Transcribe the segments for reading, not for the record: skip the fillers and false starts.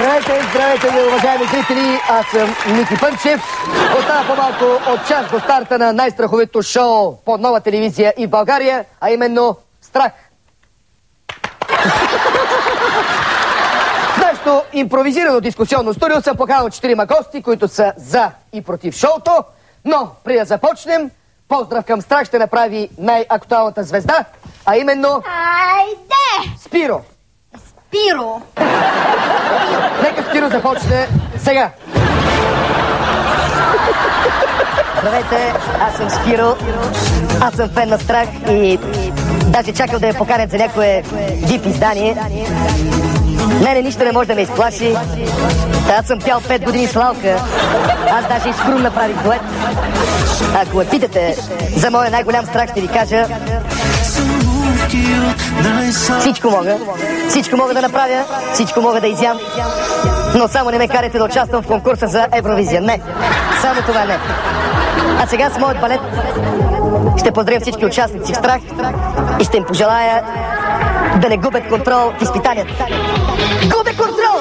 Здравейте, уважаеми зрители! Аз съм Ники Пънчев. Остава по-малко от час до старта на най-страховито шоу по нова телевизия и в България, а именно Страх. В нашето импровизирано дискусионно студио съм поканал 4 гости, които са за и против шоуто, но преди да започнем, поздрав към Страх ще направи най-актуалната звезда, а именно... Айде! Спиро! Спиро! Нека Спиро започне сега. Здравейте, аз съм Спиро. Аз съм фен на Страх и даже чакал да я поканят за някое VIP издание. Не, нищо не може да ме изплаши. Аз съм пял 5 години с Лалка. Аз даже и с Крум направих дует. Ако ме питате за моя най-голям страх, ще ви кажа: всичко мога да направя, всичко мога да изям, но само не ме карайте да участвам в конкурса за Евровизия. Не, само това не. А сега с моят балет ще поздравя всички участници в Страх и ще им пожелая да не губят контрол в изпитанията. Губят контрол!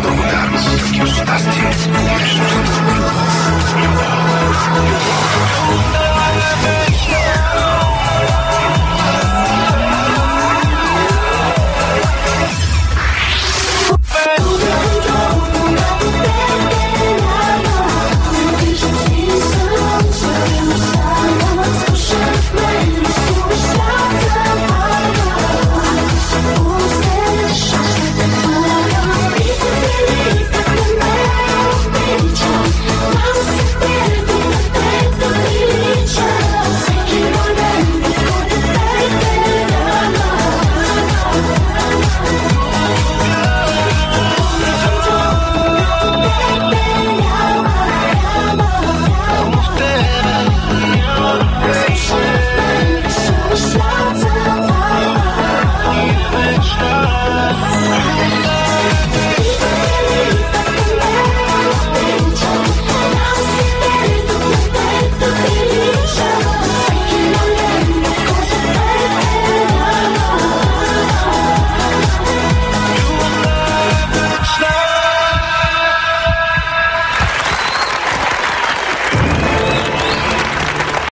Благодарност и щастие.